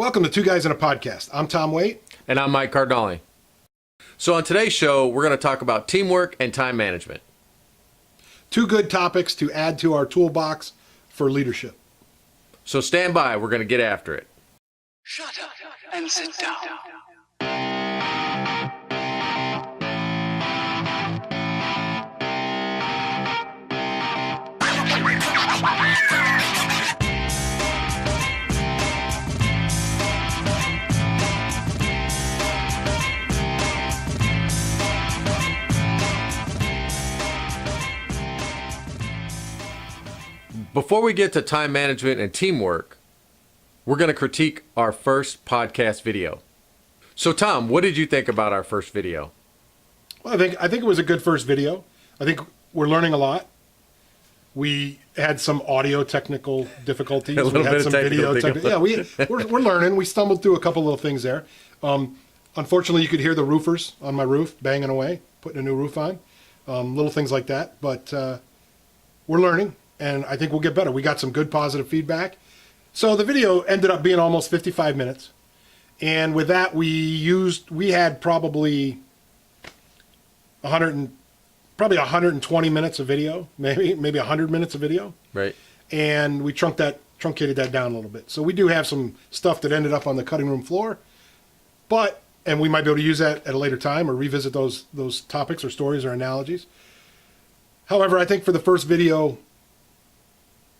Welcome to Two Guys in a Podcast. I'm Tom Waite. And I'm Mike Cardinale. So on today's show, we're going to talk about teamwork and time management. Two good topics to add to our toolbox for leadership. So stand by. We're going to get after it. Shut up and sit down. Before we get to time management and teamwork, we're going to critique our first podcast video. So Tom, what did you think about our first video? Well, I think it was a good first video. I think we're learning a lot. We had some audio technical difficulties. A little we had bit some of technical difficulty. Yeah, we're learning. We stumbled through a couple little things there. Unfortunately, you could hear the roofers on my roof banging away, putting a new roof on. Little things like that. But we're learning, and I think we'll get better. We got some good positive feedback. So the video ended up being almost 55 minutes. And with that, we had probably 120 minutes of video, maybe 100 minutes of video. Right. And we truncated that down a little bit. So we do have some stuff that ended up on the cutting room floor, and we might be able to use that at a later time or revisit those topics or stories or analogies. However, I think for the first video,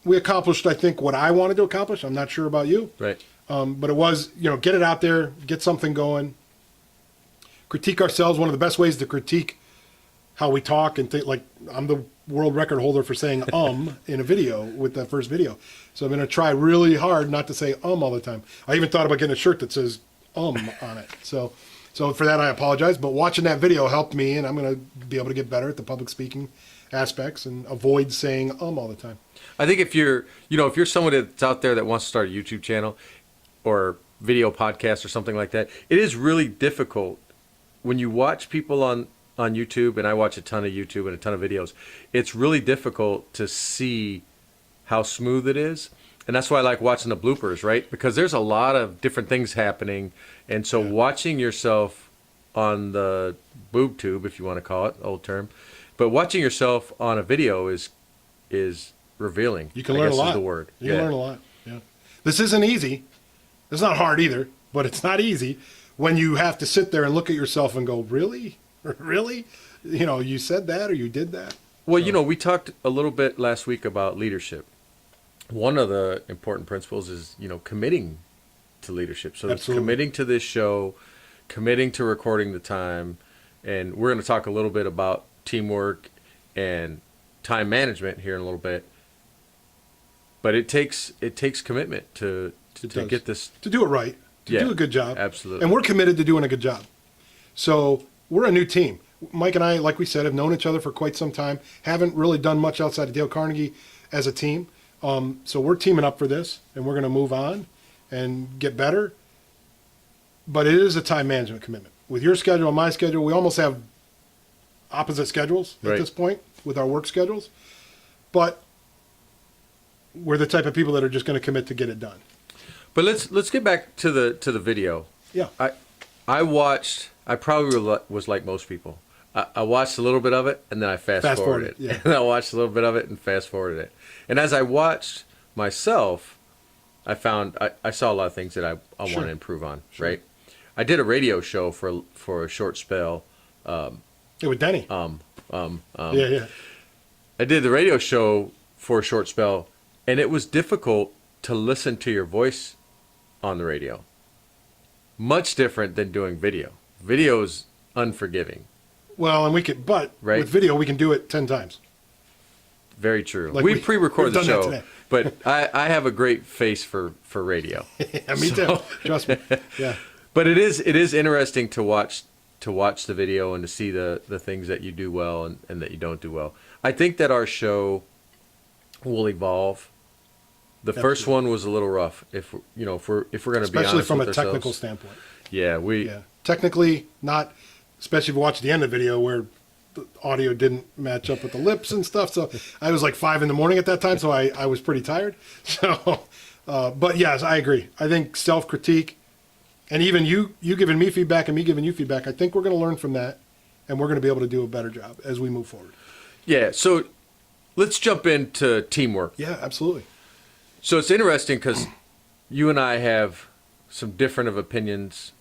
we accomplished, I think, what I wanted to accomplish. I'm not sure about you. Right. But it was, get it out there, get something going, critique ourselves. One of the best ways to critique how we talk and think, like I'm the world record holder for saying in a video with that first video. So I'm going to try really hard not to say all the time. I even thought about getting a shirt that says on it. So for that, I apologize. But watching that video helped me, and I'm going to be able to get better at the public speaking aspects and avoid saying all the time. I think if you're someone that's out there that wants to start a YouTube channel or video podcast or something like that, it is really difficult when you watch people on YouTube, and I watch a ton of YouTube and a ton of videos. It's really difficult to see how smooth it is. And that's why I like watching the bloopers, right? Because there's a lot of different things happening. And so watching yourself on the boob tube, if you want to call it, old term, but watching yourself on a video is revealing. You can learn a lot. Is the word. You can learn a lot. Yeah. This isn't easy. It's not hard either, but it's not easy when you have to sit there and look at yourself and go, really? Really? You said that or you did that? Well, we talked a little bit last week about leadership. One of the important principles is, committing to leadership. So it's committing to this show, committing to recording the time, and we're going to talk a little bit about teamwork and time management here in a little bit. But it takes commitment to get this, to do it right, to do a good job. Absolutely. And we're committed to doing a good job. So we're a new team. Mike and I, like we said, have known each other for quite some time. Haven't really done much outside of Dale Carnegie as a team. So we're teaming up for this, and we're going to move on and get better. But it is a time management commitment. With your schedule and my schedule, we almost have opposite schedules at this point with our work schedules. But we're the type of people that are just going to commit to get it done. But let's get back to the video. Yeah. I probably was like most people. I watched a little bit of it, and then I fast-forwarded it. Yeah. And I watched a little bit of it and fast-forwarded it. And as I watched myself, I found I saw a lot of things that I want to improve on, right? I did a radio show for a short spell. With Denny. Yeah. I did the radio show for a short spell, and it was difficult to listen to your voice on the radio. Much different than doing video. Video is unforgiving. Well, and with video, we can do it 10 times. Very true. Like we pre-record the show, but I have a great face for radio. Yeah, me too. Trust me. Yeah. But it is interesting to watch the video and to see the things that you do well and that you don't do well. I think that our show will evolve. The first one was a little rough. If we're going to be honest with ourselves, especially from a technical standpoint. Yeah, technically not, especially if you watch the end of the video where the audio didn't match up with the lips and stuff. So I was like 5 a.m. at that time, so I was pretty tired. So But yes, I agree. I think self-critique, and even you giving me feedback and me giving you feedback, I think we're going to learn from that, and we're going to be able to do a better job as we move forward. Yeah, so let's jump into teamwork. Yeah, absolutely. So it's interesting because you and I have some different opinions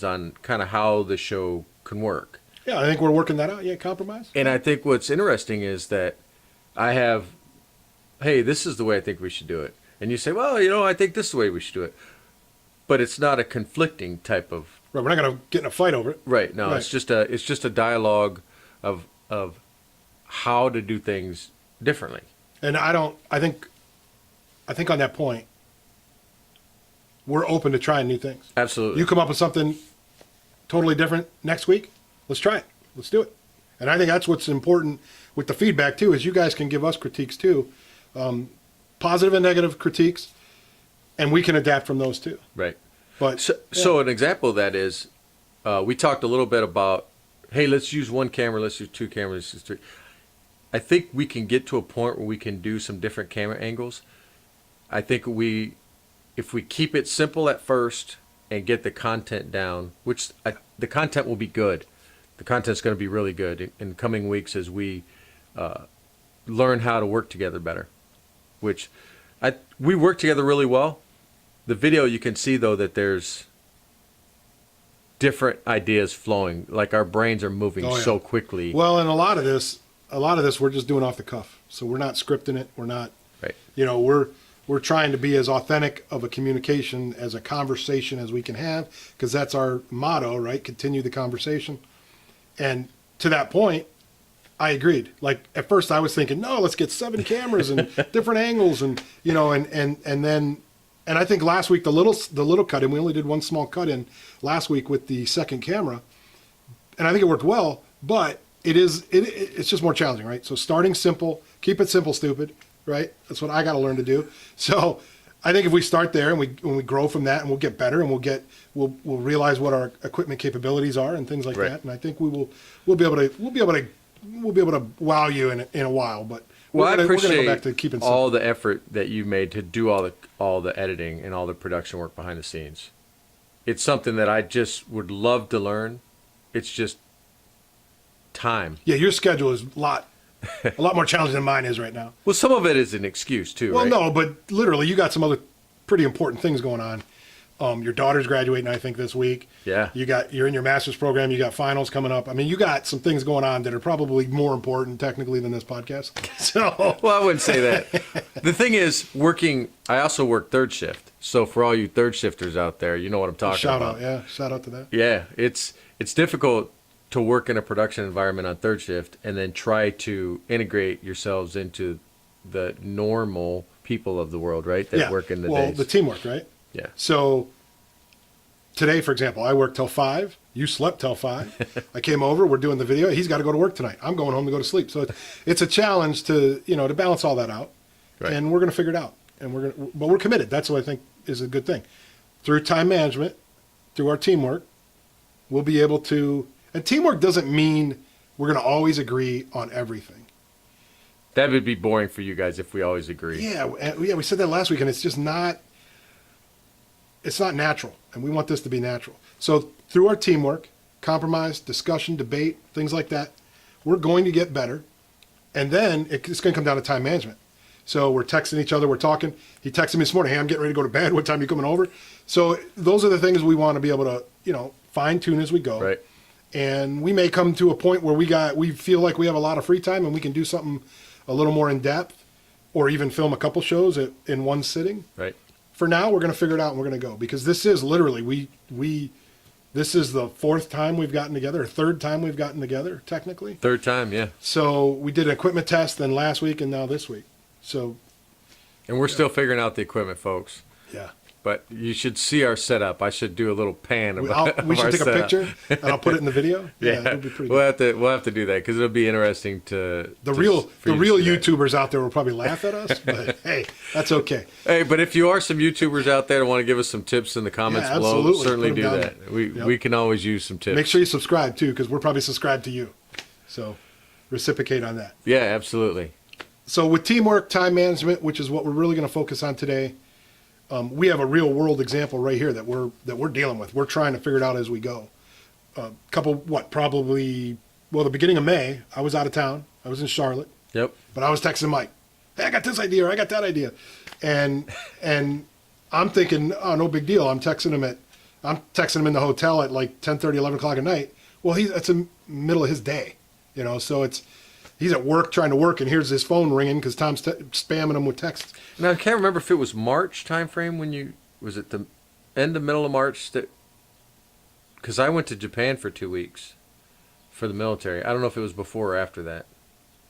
on kind of how the show can work. Yeah, I think we're working that out. Yeah, compromise. And I think what's interesting is that I have, hey, this is the way I think we should do it. And you say, well, I think this is the way we should do it. But it's not a conflicting type of. Right, we're not going to get in a fight over it. Right. No, Right. it's just a dialogue of how to do things differently. And I think on that point, we're open to trying new things. Absolutely. You come up with something totally different next week, let's try it. Let's do it. And I think that's what's important with the feedback too, is you guys can give us critiques too, positive and negative critiques, and we can adapt from those too. Right. But So an example of that is, we talked a little bit about, hey, let's use one camera, let's use two cameras, let's use three. I think we can get to a point where we can do some different camera angles. I think if we keep it simple at first and get the content down, the content will be good. The content's going to be really good in coming weeks as we learn how to work together better, which we work together really well. The video, you can see, though, that there's different ideas flowing. Like our brains are moving so quickly. Well, and a lot of this we're just doing off the cuff. So we're not scripting it. We're not, Right. We're trying to be as authentic of a communication, as a conversation as we can have, because that's our motto, right? Continue the conversation. And to that point, I agreed. Like at first I was thinking, no, let's get 7 cameras and different angles and and I think last week the little cut in, we only did one small cut in last week with the second camera, and I think it worked well, but it's just more challenging, right? So starting simple, keep it simple, stupid, right? That's what I got to learn to do. So I think if we start there and when we grow from that, and we'll get better, and we'll realize what our equipment capabilities are and things like Right. that, and I think we'll be able to wow you in a while, but. Well, We're I gonna appreciate go back to keeping simple. all the effort that you made to do all the editing and all the production work behind the scenes. It's something that I just would love to learn. It's just time. Yeah, your schedule is a lot more challenging than mine is right now. Well, some of it is an excuse too, Well, right? no, but literally, you got some other pretty important things going on. Your daughter's graduating, I think, this week. Yeah. You're in your master's program. You got finals coming up. I mean, you got some things going on that are probably more important technically than this podcast. So, Well, I wouldn't say that. The thing is, I also work third shift. So for all you third shifters out there, you know what I'm talking shout about. out, yeah, shout out to that. Yeah, it's difficult to work in a production environment on third shift and then try to integrate yourselves into the normal people of the world, right? That Yeah. work in the well, days. the teamwork, right? Yeah. So today, for example, I worked till 5. You slept till 5. I came over. We're doing the video. He's got to go to work tonight. I'm going home to go to sleep. So it's a challenge to balance all that out, Right. and we're going to figure it out. And but we're committed. That's what I think is a good thing. Through time management, through our teamwork, we'll be able to. And teamwork doesn't mean we're going to always agree on everything. That would be boring for you guys if we always agree. Yeah, we said that last week, and it's just not. It's not natural, and we want this to be natural. So through our teamwork, compromise, discussion, debate, things like that, we're going to get better. And then it's going to come down to time management. So we're texting each other, we're talking. He texted me this morning, hey, I'm getting ready to go to bed. What time are you coming over? So those are the things we want to be able to, fine tune as we go. Right. And we may come to a point where we feel like we have a lot of free time and we can do something a little more in depth, or even film a couple shows in one sitting. Right. For now, we're going to figure it out and we're going to go, because this is literally this is the 4th time we've gotten together, or 3rd time we've gotten together technically. Third time, yeah. So we did an equipment test then last week and now this week. So And we're still figuring out the equipment, folks. yeah, But you should see our setup. I should do a little pan of, we of should our take a setup. picture and I'll put it in the video. Yeah, it'll be pretty we'll good. have to do that because it'll be interesting to The to- real for you to see that. YouTubers out there will probably laugh at us, but hey, that's okay. Hey, but if you are some YouTubers out there that want to give us some tips in the comments Yeah, below, absolutely. certainly Put do 'em down. that. We Yep. can always use some tips. Make sure you subscribe too, because we're probably subscribed to you. So reciprocate on that. Yeah, absolutely. So with teamwork, time management, which is what we're really going to focus on today, we have a real world example right here that we're dealing with. We're trying to figure it out as we go. Probably the beginning of May, I was out of town. I was in Charlotte. Yep. But I was texting Mike, hey, I got this idea or I got that idea. And I'm thinking, oh, no big deal. I'm texting him in the hotel at like 10:30, 11 o'clock at night. Well, it's in the middle of his day, so he's at work trying to work, and here's his phone ringing because Tom's spamming him with texts. Now, I can't remember if it was March timeframe was it the end of middle of March? Because I went to Japan for 2 weeks for the military. I don't know if it was before or after that.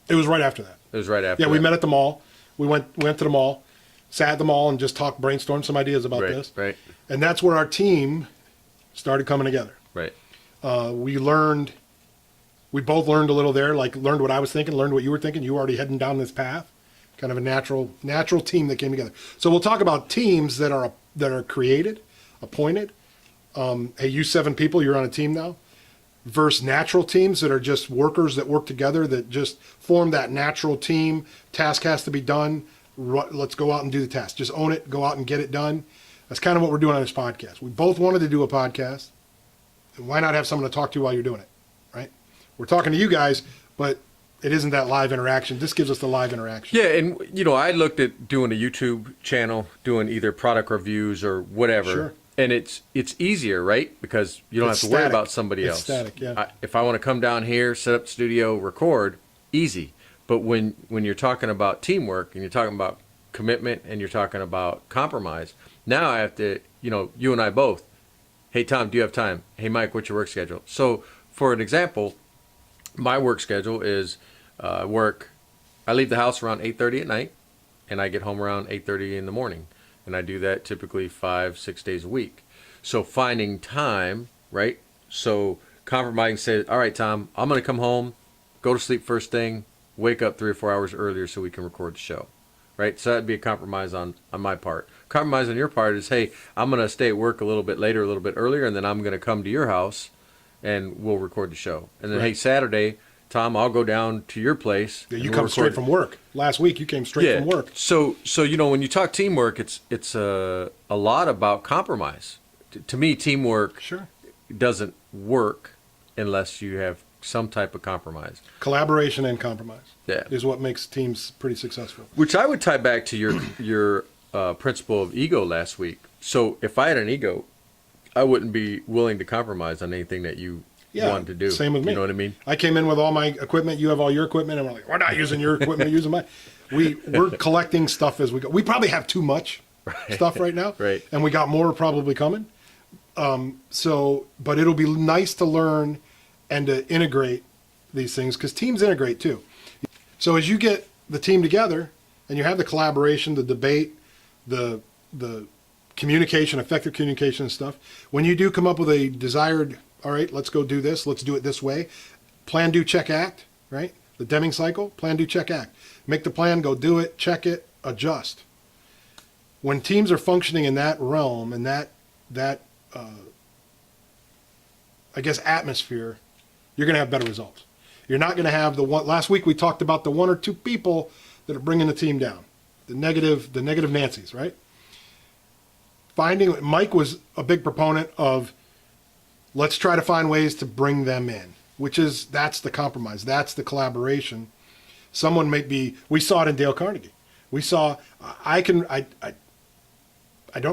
It was right after that. It was right after Yeah, that. we met at the mall. We went to the mall, sat at the mall, and just brainstormed some ideas about Right, this. right. And that's where our team started coming together. Right. We both learned a little there, like learned what I was thinking, learned what you were thinking. You were already heading down this path. Kind of a natural team that came together. So we'll talk about teams that are created, appointed. Hey, you 7 people, you're on a team now. Versus natural teams that are just workers that work together that just form that natural team. Task has to be done. Let's go out and do the task. Just own it. Go out and get it done. That's kind of what we're doing on this podcast. We both wanted to do a podcast. And why not have someone to talk to while you're doing it, right? We're talking to you guys, but it isn't that live interaction. This gives us the live interaction. Yeah, and I looked at doing a YouTube channel, doing either product reviews or whatever. Sure. And it's easier, right? Because you don't It's have to worry static. about somebody It's else. static, yeah. If I want to come down here, set up the studio, record, easy. But when you're talking about teamwork and you're talking about commitment and you're talking about compromise, now I have to, you and I both, hey, Tom, do you have time? Hey, Mike, what's your work schedule? So for an example, my work schedule is I leave the house around 8:30 at night and I get home around 8:30 in the morning. And I do that typically 5-6 days a week. So finding time, right? So compromising, say, all right, Tom, I'm going to come home, go to sleep first thing, wake up 3 or 4 hours earlier so we can record the show, right? So that'd be a compromise on my part. Compromise on your part is, hey, I'm going to stay at work a little bit later, a little bit earlier, and then I'm going to come to your house and we'll record the show. And then, Right. hey, Saturday, Tom, I'll go down to your place. Yeah, and you we'll come straight record- from work. Last week you came straight from work. So when you talk teamwork, it's a lot about compromise. To me, teamwork Sure. doesn't work unless you have some type of compromise. Collaboration and compromise. Yeah. Is what makes teams pretty successful. Which I would tie back to your principle of ego last week. So if I had an ego, I wouldn't be willing to compromise on anything that you wanted to do. Same with me. You know what I mean? I came in with all my equipment. You have all your equipment, and we're like, we're not using your equipment. We're using mine. We're collecting stuff as we go. We probably have too much stuff right now, Right. And we got more probably coming. But it'll be nice to learn and to integrate these things because teams integrate too. So as you get the team together and you have the collaboration, the debate, the communication, effective communication and stuff, when you do come up with a desired, all right, let's go do this, let's do it this way, plan, do, check, act, right? The Deming cycle, plan, do, check, act. Make the plan, go do it, check it, adjust. When teams are functioning in that realm and that I guess atmosphere, you're going to have better results. You're not going to have the one. Last week we talked about the 1 or 2 people that are bringing the team down, the negative Nancys, right? Mike was a big proponent of let's try to find ways to bring them in, that's the compromise, that's the collaboration. Someone we saw it in Dale Carnegie. We saw, I don't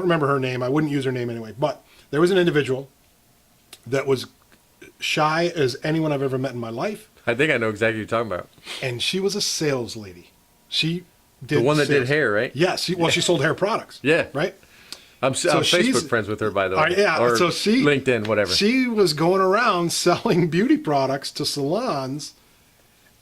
remember her name. I wouldn't use her name anyway, but there was an individual that was shy as anyone I've ever met in my life. I think I know exactly what you're talking about. And she was a sales lady. She did The one that did sales. hair, right? Yes. She sold hair products. Yeah. Right? I'm So she's- Facebook friends with her, by the way. Yeah. Or So LinkedIn, whatever. She was going around selling beauty products to salons.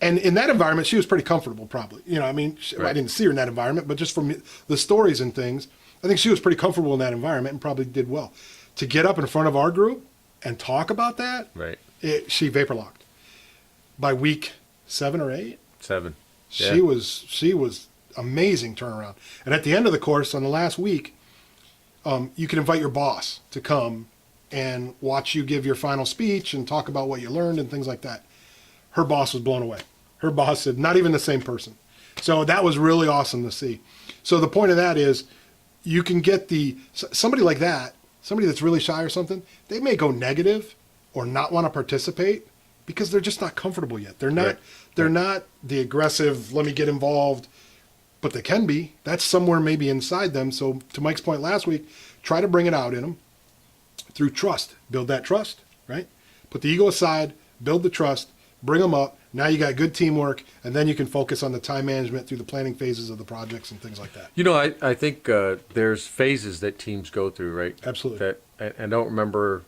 And in that environment, she was pretty comfortable, probably. I Right. didn't see her in that environment, but just from the stories and things, I think she was pretty comfortable in that environment and probably did well. To get up in front of our group and talk about that, Right. she vapor locked. By week 7 or 8, 7. she was amazing turnaround. And at the end of the course, on the last week, you can invite your boss to come and watch you give your final speech and talk about what you learned and things like that. Her boss was blown away. Her boss said, not even the same person. So that was really awesome to see. So the point of that is you can get somebody like that, somebody that's really shy or something, they may go negative or not want to participate because they're just not comfortable yet. They're not, Right. they're not the aggressive, let me get involved, but they can be. That's somewhere maybe inside them. So to Mike's point last week, try to bring it out in them through trust. Build that trust, right? Put the ego aside, build the trust, bring them up. Now you got good teamwork, and then you can focus on the time management through the planning phases of the projects and things like that. You know, I think there's phases that teams go through, right? Absolutely. That I don't remember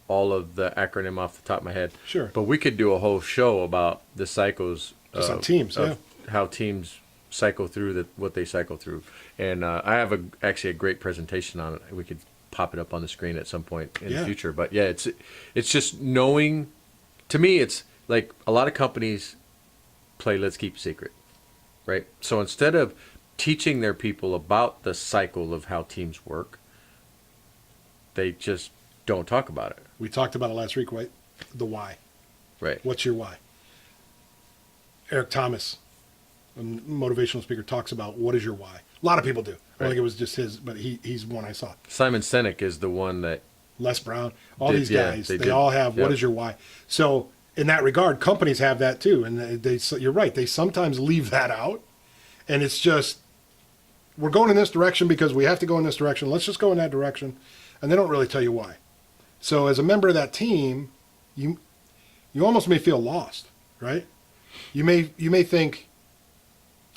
all of the acronym off the top of my head. Sure. But we could do a whole show about the cycles Just on teams, of how teams cycle through what they cycle through. And I have actually a great presentation on it. We could pop it up on the screen at some point in the future. But yeah, it's just knowing. To me, it's like a lot of companies play let's keep a secret, right? So instead of teaching their people about the cycle of how teams work, they just don't talk about it. We talked about it last week, right? The why. Right. What's your why? Eric Thomas, a motivational speaker, talks about what is your why. A lot of people do. I don't think it was just his, but he's one I saw. Simon Sinek is the one that Les Brown, all these guys, they did. all have what Yep. is your why. So in that regard, companies have that too, and you're right. They sometimes leave that out, and it's just we're going in this direction because we have to go in this direction. Let's just go in that direction, and they don't really tell you why. So as a member of that team, you almost may feel lost, right? You may think,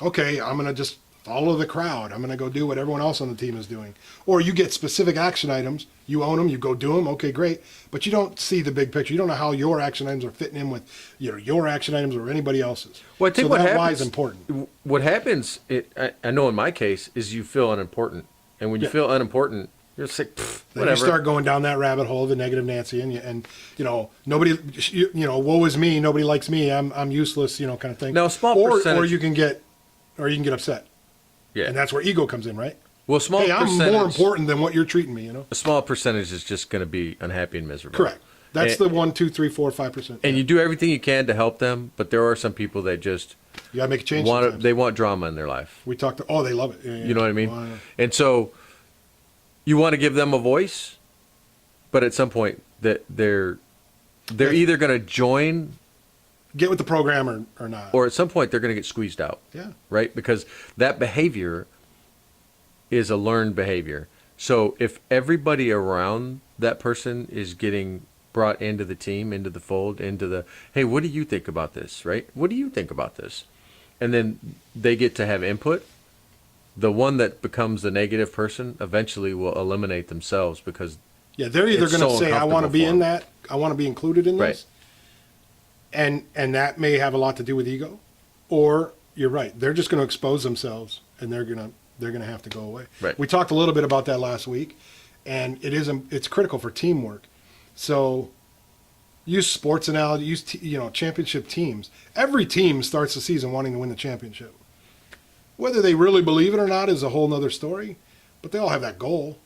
okay, I'm going to just follow the crowd. I'm going to go do what everyone else on the team is doing. Or you get specific action items. You own them. You go do them. Okay, great. But you don't see the big picture. You don't know how your action items are fitting in with your action items or anybody else's. Well, I think so what that happens, why is important. What happens, I know in my case, is you feel unimportant. And when you feel unimportant, you're just like, Then whatever. you start going down that rabbit hole of the negative Nancy, and nobody, woe is me. Nobody likes me. I'm useless. Kind of thing. Now, a small or percentage- you can get upset. Yeah. And that's where ego comes in, right? Well, a small Hey, I'm percentage, more important than what you're treating me, A small percentage is just going to be unhappy and miserable. Correct. That's And- the 1, 2, 3, 4, 5%. And you do everything you can to help them, but there are some people that just You gotta make a change. sometimes. they want drama in their life. We talked. They love it. Yeah, You know what I mean? Oh, know. And so you want to give them a voice, but at some point that they're either going to join Get with the program or not. or at some point they're going to get squeezed out. Yeah. Right? Because that behavior is a learned behavior. So if everybody around that person is getting brought into the team, into the fold, hey, what do you think about this? Right? What do you think about this? And then they get to have input. The one that becomes the negative person eventually will eliminate themselves because Yeah, they're either It's going to so say, "I want to uncomfortable be for in 'em. that. I want to be included in Right. this," and that may have a lot to do with ego, or you're right, they're just going to expose themselves and they're going to have to go away. Right. We talked a little bit about that last week, and it's critical for teamwork. So use sports analogy, use championship teams. Every team starts the season wanting to win the championship. Whether they really believe it or not is a whole nother story, but they all have that goal,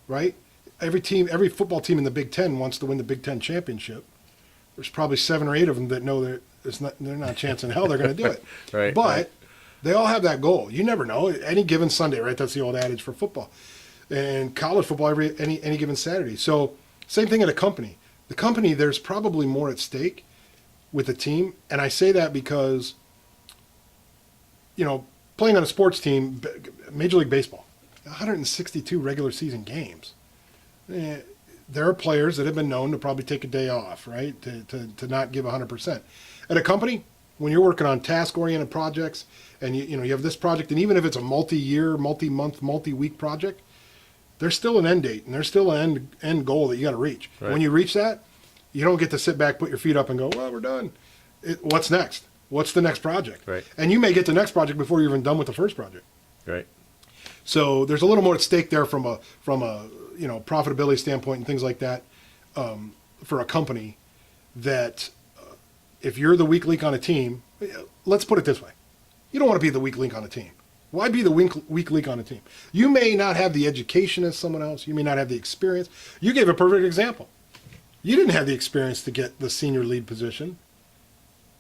right? Every football team in the Big Ten wants to win the Big Ten championship. There's probably 7 or 8 of them that know that they're not a chance in hell they're going to do it. Right, But right. they all have that goal. You never know. Any given Sunday, right? That's the old adage for football. And college football, any given Saturday. So same thing at a company. The company, there's probably more at stake with the team. And I say that because, playing on a sports team, Major League Baseball, 162 regular season games. There are players that have been known to probably take a day off, right? To not give 100%. At a company, when you're working on task-oriented projects and you have this project, and even if it's a multi-year, multi-month, multi-week project, there's still an end date and there's still an end goal that you got to reach. Right. When you reach that, you don't get to sit back, put your feet up and go, well, we're done. What's next? What's the next project? Right. And you may get the next project before you're even done with the first project. right. So there's a little more at stake there from a profitability standpoint and things like that for a company that if you're the weak link on a team, let's put it this way. You don't want to be the weak link on a team. Why be the weak link on a team? You may not have the education as someone else. You may not have the experience. You gave a perfect example. You didn't have the experience to get the senior lead position,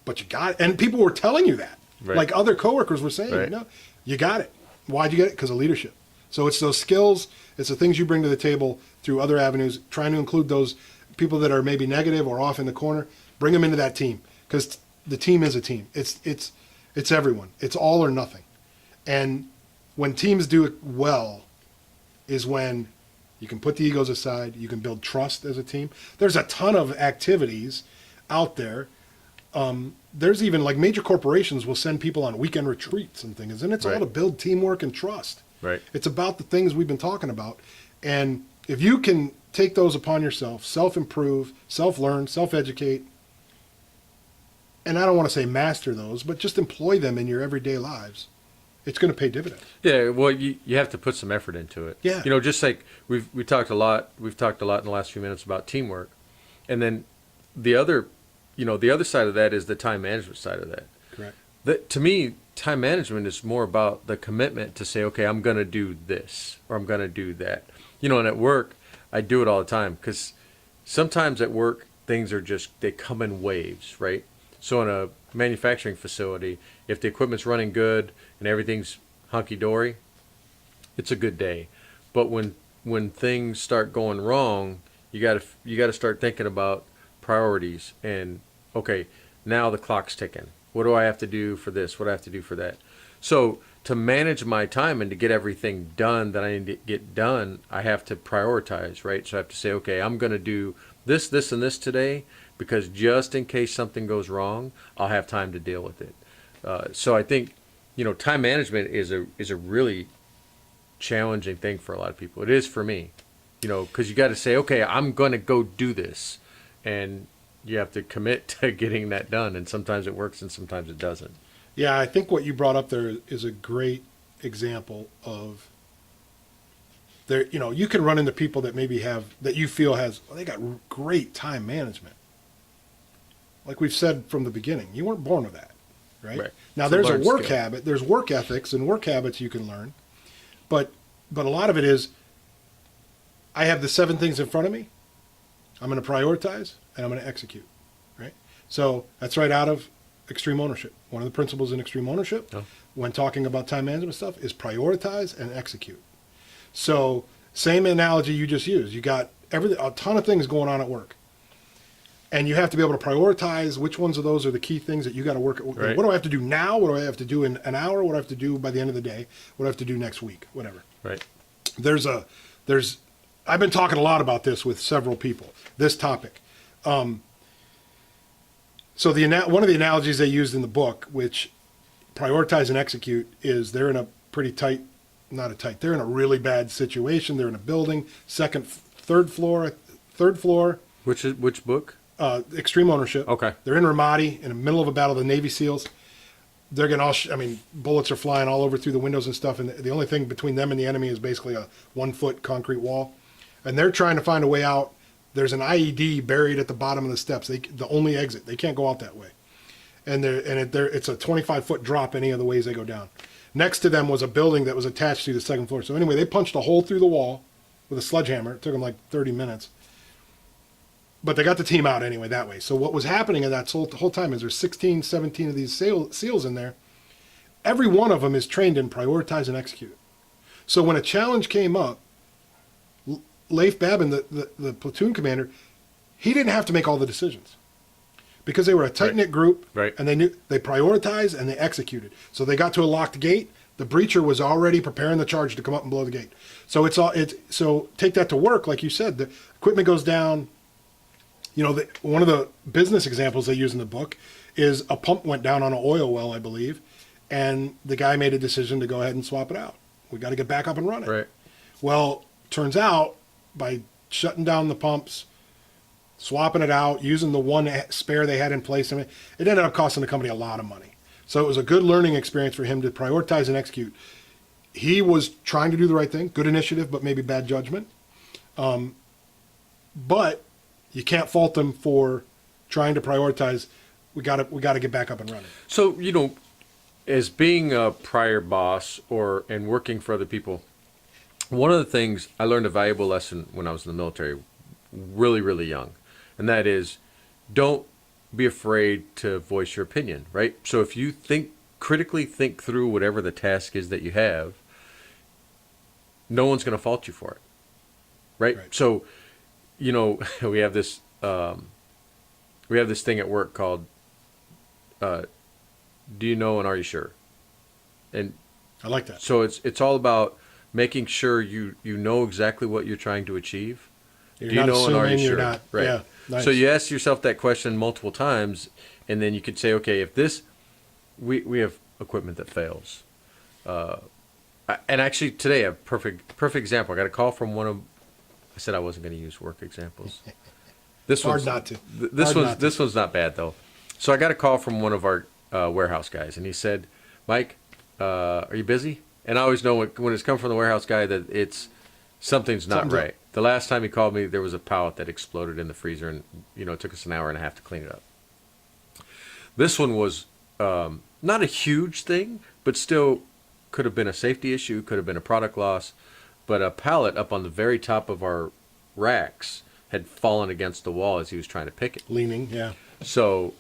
but you got it. And people were telling you that. Right. Like other coworkers were saying, Right. no, you got it. Why'd you get it? Because of leadership. So it's those skills, it's the things you bring to the table through other avenues, trying to include those people that are maybe negative or off in the corner, bring them into that team, because the team is a team. It's everyone. It's all or nothing. And when teams do it well is when you can put the egos aside, you can build trust as a team. There's a ton of activities out there. There's even like major corporations will send people on weekend retreats and things, and it's all Right. to build teamwork and trust. Right. It's about the things we've been talking about. And if you can take those upon yourself, self-improve, self-learn, self-educate, and I don't want to say master those, but just employ them in your everyday lives, it's going to pay dividends. Yeah, well, you have to put some effort into it. Yeah. You know, just like we talked a lot in the last few minutes about teamwork, and then the other side of that is the time management side of that. Correct. That to me, time management is more about the commitment to say, okay, I'm going to do this or I'm going to do that. You know, and at work, I do it all the time because sometimes at work things are they come in waves, right? So in a manufacturing facility, if the equipment's running good and everything's hunky-dory, it's a good day. But when things start going wrong, you got to start thinking about priorities and okay, now the clock's ticking. What do I have to do for this? What do I have to do for that? So to manage my time and to get everything done that I need to get done, I have to prioritize, right? So I have to say, okay, I'm going to do this, this, and this today because just in case something goes wrong, I'll have time to deal with it. So I think, time management is a really challenging thing for a lot of people. It is for me, because you got to say, okay, I'm going to go do this. And you have to commit to getting that done. And sometimes it works and sometimes it doesn't. Yeah, I think what you brought up there is a great example of there. You can run into people that maybe that you feel they got great time management. Like we've said from the beginning, you weren't born with that, right? Now It's a there's a learned work skill. habit, there's work ethics and work habits you can learn, but a lot of it is, I have the 7 things in front of me. I'm going to prioritize and I'm going to execute, right? So that's right out of Extreme Ownership. One of the principles in Extreme Ownership, when talking about time management stuff, is prioritize and execute. So same analogy you just used. You got a ton of things going on at work, and you have to be able to prioritize which ones of those are the key things that you got to work. Right. What do I have to do now? What do I have to do in an hour? What do I have to do by the end of the day? What do I have to do next week? Whatever. Right. I've been talking a lot about this with several people, this topic. So one of the analogies they used in the book, which prioritize and execute, is they're in a pretty they're in a really bad situation. They're in a building, third floor. Which book? Extreme Ownership. Okay. They're in Ramadi in the middle of a battle of the Navy SEALs. They're getting bullets are flying all over through the windows and stuff. And the only thing between them and the enemy is basically a 1-foot concrete wall. And they're trying to find a way out. There's an IED buried at the bottom of the steps. The only exit. They can't go out that way. And it's a 25-foot drop any of the ways they go down. Next to them was a building that was attached to the second floor. So anyway, they punched a hole through the wall with a sledgehammer. It took them like 30 minutes. But they got the team out anyway that way. So what was happening in that whole time is there's 16, 17 of these SEALs in there. Every one of them is trained in prioritize and execute. So when a challenge came up, Leif Babin, the platoon commander, he didn't have to make all the decisions because they were a tight-knit group, Right. and they prioritized and they executed. So they got to a locked gate. The breacher was already preparing the charge to come up and blow the gate. So so take that to work, like you said. The equipment goes down. One of the business examples they use in the book is a pump went down on an oil well, I believe, and the guy made a decision to go ahead and swap it out. We got to get back up and running. Right. Well, turns out by shutting down the pumps, swapping it out, using the one spare they had in place, it ended up costing the company a lot of money. So it was a good learning experience for him to prioritize and execute. He was trying to do the right thing, good initiative, but maybe bad judgment. But you can't fault him for trying to prioritize. We got to get back up and running. So, as being a prior boss and working for other people, one of the things I learned a valuable lesson when I was in the military, really, really young, and that is don't be afraid to voice your opinion, right? So if you think critically think through whatever the task is that you have, no one's going to fault you for it. Right? Right. So, you know, we have this thing at work called do you know and are you sure? And I like that. so it's all about making sure you know exactly what you're trying to achieve. You're Do you not know and are you assuming, you're sure? not- Right. yeah, nice. So you ask yourself that question multiple times, and then you could say, okay, if this, we have equipment that fails. And actually today, a perfect example. I got a call from one of. I said I wasn't going to use work examples. This Hard one's not to. This Hard one's not to. this one's not bad though. So I got a call from one of our warehouse guys, and he said, "Mike, are you busy?" And I always know when it's come from the warehouse guy that it's something's not Something's up. right. The last time he called me, there was a pallet that exploded in the freezer, and it took us an hour and a half to clean it up. This one was not a huge thing, but still could have been a safety issue, could have been a product loss. But a pallet up on the very top of our racks had fallen against the wall as he was trying to pick it. Leaning, yeah. So,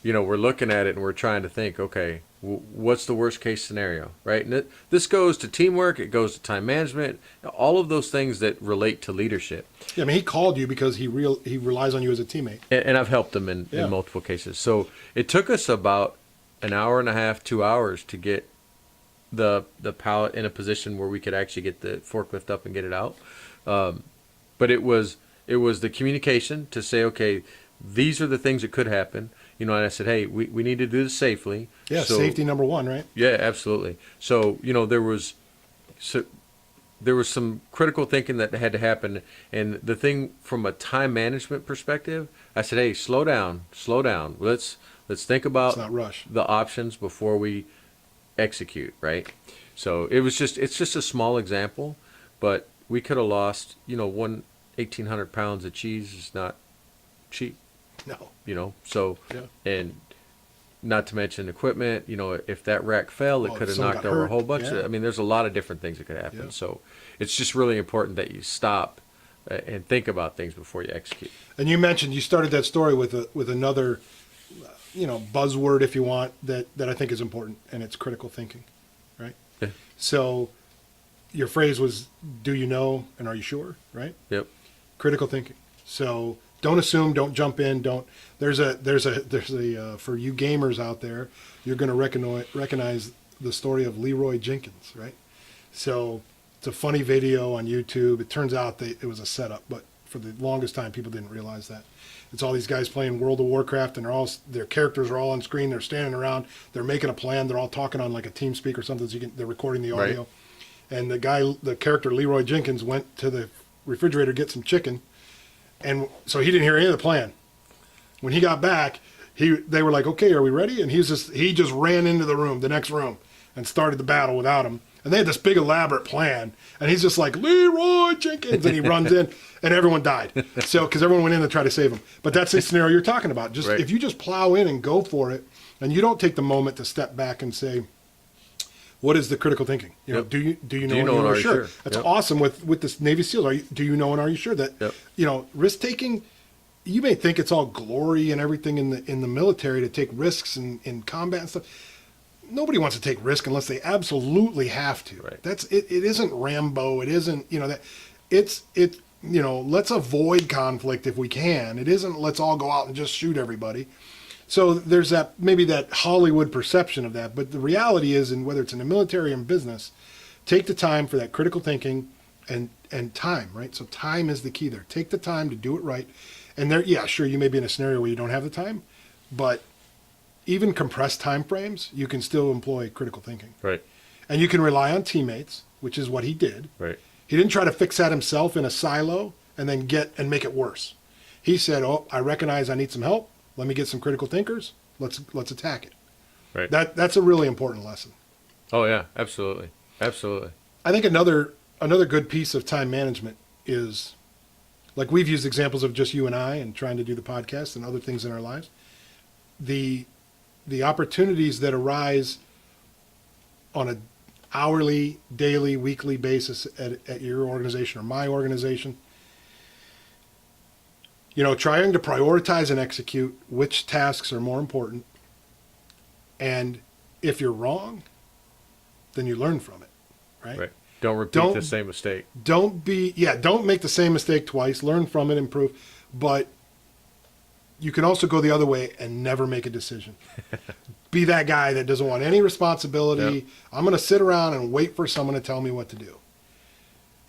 we're looking at it and we're trying to think, okay, what's the worst case scenario, right? And this goes to teamwork, it goes to time management, all of those things that relate to leadership. Yeah, I mean, he called you because he relies on you as a teammate. And I've helped them in Yeah. multiple cases. So it took us about an hour and a half, 2 hours to get the pallet in a position where we could actually get the forklift up and get it out. But it was the communication to say, okay, these are the things that could happen. And I said, hey, we need to do this safely. Yeah, So- safety number one, right? Yeah, absolutely. So, there was some critical thinking that had to happen. And the thing from a time management perspective, I said, hey, slow down. Let's think about Let's not rush. the options before we execute, right? So it's just a small example, but we could have lost, 1,800 pounds of cheese is not cheap, No. so, Yeah. and not to mention equipment, if that rack fell, it Oh, could have someone knocked got over a hurt. whole bunch Yeah. of, there's a lot of different things that could happen. Yeah. So it's just really important that you stop and think about things before you execute. And you mentioned you started that story with another, buzzword, if you want, that I think is important, and it's critical thinking, right? Yeah. So your phrase was, do you know and are you sure, right? Yep. Critical thinking. So don't assume, don't jump in, there's a for you gamers out there, you're going to recognize the story of Leroy Jenkins, right? So it's a funny video on YouTube. It turns out that it was a setup, but for the longest time, people didn't realize that. It's all these guys playing World of Warcraft, and their characters are all on screen. They're standing around. They're making a plan. They're all talking on like a TeamSpeak or something. So they're recording the audio. Right. And the character Leroy Jenkins went to the refrigerator to get some chicken, and so he didn't hear any of the plan. When he got back, they were like, "Okay, are we ready?" And he just ran into the next room, and started the battle without him. And they had this big elaborate plan, and he's just like, Leroy Jenkins, and he runs in, and everyone died. So, because everyone went in to try to save him. But that's the scenario you're talking about. Just Right. If you just plow in and go for it, and you don't take the moment to step back and say, what is the critical thinking? Yep. Do you know you know and are you sure? That's Yep. awesome with this Navy SEALs. Do you know and are you sure that Yep. risk taking? You may think it's all glory and everything in the military to take risks in combat and stuff. Nobody wants to take risk unless they absolutely have to. Right. That's it. It isn't Rambo. It isn't that. It's let's avoid conflict if we can. It isn't let's all go out and just shoot everybody. So there's maybe that Hollywood perception of that, but the reality is, and whether it's in the military or in business, take the time for that critical thinking and time, right? So time is the key there. Take the time to do it right. And sure, you may be in a scenario where you don't have the time, but even compressed time frames, you can still employ critical thinking. Right. And you can rely on teammates, which is what he did. Right. He didn't try to fix that himself in a silo and then make it worse. He said, "Oh, I recognize I need some help. Let me get some critical thinkers. Let's attack it." Right. That's a really important lesson. Oh yeah, absolutely. Absolutely. I think another good piece of time management is, like we've used examples of just you and I and trying to do the podcast and other things in our lives, the opportunities that arise on a hourly, daily, weekly basis at your organization or my organization. Trying to prioritize and execute which tasks are more important, and if you're wrong, then you learn from it, right? Right. Don't repeat the same mistake. Don't make the same mistake twice. Learn from it, improve. But you can also go the other way and never make a decision. Be that guy that doesn't want any responsibility. Yep. I'm going to sit around and wait for someone to tell me what to do.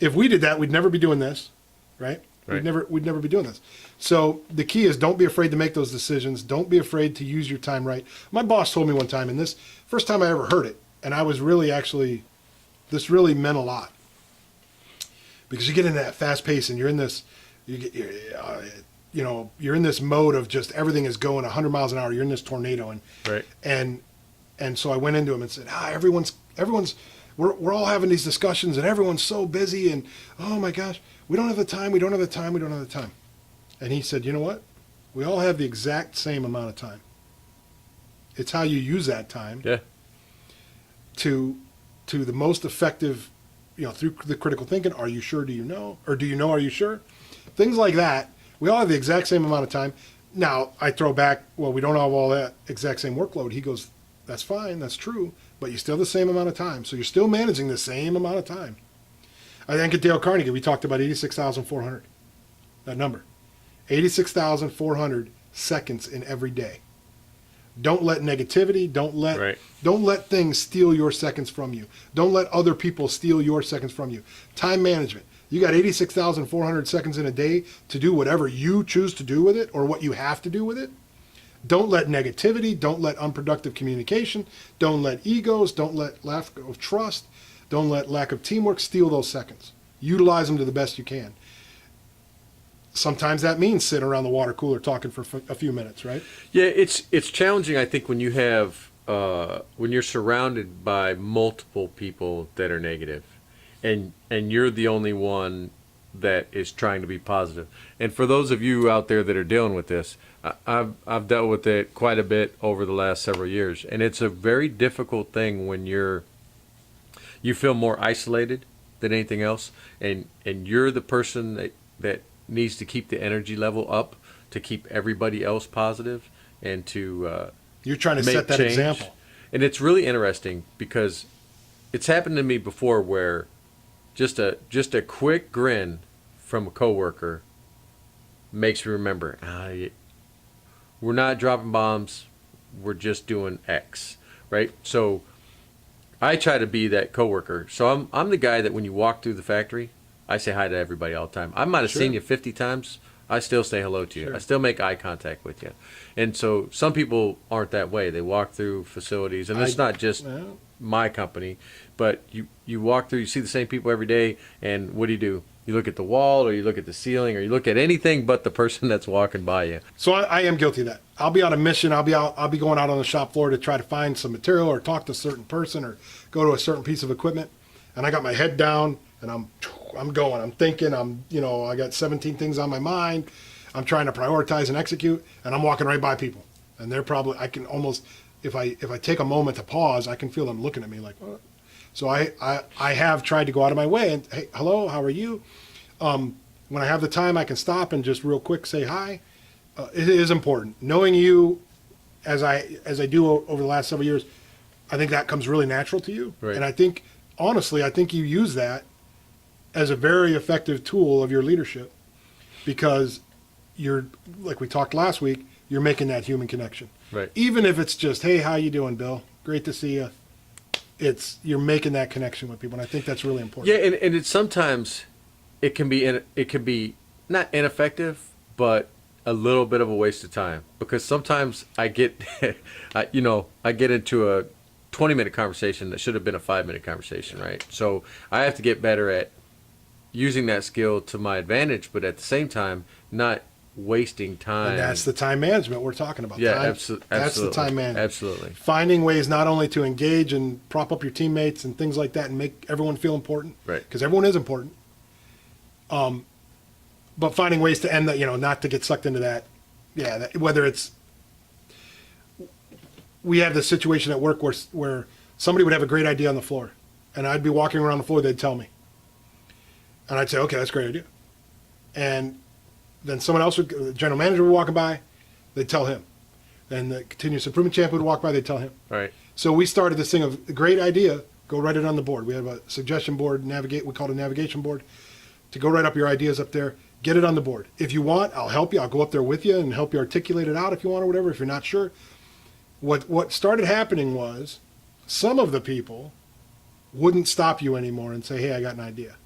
If we did that, we'd never be doing this, right? Right. We'd never be doing this. So the key is don't be afraid to make those decisions. Don't be afraid to use your time right. My boss told me one time, and this first time I ever heard it, and I was really this really meant a lot. Because you get in that fast pace and you're in this, you're in this mode of just everything is going 100 miles an hour. You're in this tornado, Right. and so I went into him and said, everyone's we're all having these discussions and everyone's so busy and oh my gosh, we don't have the time. And he said, you know what? We all have the exact same amount of time. It's how you use that time. Yeah. To the most effective, through the critical thinking. Are you sure? Do you know? Or do you know? Are you sure? Things like that. We all have the exact same amount of time. Now, I throw back, well, we don't have all that exact same workload. He goes, that's fine, that's true, but you still have the same amount of time. So you're still managing the same amount of time. I think at Dale Carnegie, we talked about 86,400, that number. 86,400 seconds in every day. Don't let negativity, don't let things steal your seconds from you. Don't let other people steal your seconds from you. Time management. You got 86,400 seconds in a day to do whatever you choose to do with it or what you have to do with it. Don't let negativity, don't let unproductive communication, don't let egos, don't let lack of trust, don't let lack of teamwork steal those seconds. Utilize them to the best you can. Sometimes that means sitting around the water cooler talking for a few minutes, right? Yeah, it's challenging, I think, when you have when you're surrounded by multiple people that are negative, and you're the only one that is trying to be positive. And for those of you out there that are dealing with this, I've dealt with it quite a bit over the last several years, and it's a very difficult thing when you feel more isolated than anything else, and you're the person that needs to keep the energy level up to keep everybody else positive and to you're trying to make set that change. example. And it's really interesting because it's happened to me before where just a quick grin from a coworker makes me remember, we're not dropping bombs, we're just doing X, right? So I try to be that coworker. So I'm the guy that when you walk through the factory, I say hi to everybody all the time. I might have seen you 50 times. I still say hello to you. Sure. I still make eye contact with you. And so some people aren't that way. They walk through facilities, and it's not just my company, but you walk through, you see the same people every day, and what do? You look at the wall, or you look at the ceiling, or you look at anything but the person that's walking by you. So I am guilty of that. I'll be on a mission. I'll be going out on the shop floor to try to find some material or talk to a certain person or go to a certain piece of equipment, and I got my head down and I'm going. I'm thinking. I got 17 things on my mind. I'm trying to prioritize and execute, and I'm walking right by people, and they're probably. I can almost, if I take a moment to pause, I can feel them looking at me like, what? So I have tried to go out of my way and, hey, hello, how are you? When I have the time, I can stop and just real quick say hi. It is important. Knowing you, as I do over the last several years, I think that comes really natural to you. Right. And I think, honestly, you use that as a very effective tool of your leadership because you're, like we talked last week, you're making that human connection. Right. Even if it's just, hey, how you doing, Bill? Great to see you. You're making that connection with people, and I think that's really important. Yeah, and it's sometimes it can be not ineffective, but a little bit of a waste of time because sometimes I get I get into a 20-minute conversation that should have been a 5-minute conversation, right? So I have to get better at using that skill to my advantage, but at the same time not wasting time. And that's the time management we're talking about. Yeah, time, absolutely. That's the time management. Absolutely. Finding ways not only to engage and prop up your teammates and things like that and make everyone feel important. Right. Because everyone is important. But finding ways to end that, not to get sucked into that. Yeah, whether it's, we had this situation at work where somebody would have a great idea on the floor, and I'd be walking around the floor, they'd tell me. And I'd say, okay, that's a great idea. And then someone else the general manager would walk by, they'd tell him. And the continuous improvement champ would walk by, they'd tell him. Right. So we started this thing of great idea, go write it on the board. We have a suggestion board, we call it a navigation board, to go write up your ideas up there, get it on the board. If you want, I'll help you. I'll go up there with you and help you articulate it out if you want or whatever, if you're not sure. What started happening was some of the people wouldn't stop you anymore and say, hey, I got an idea.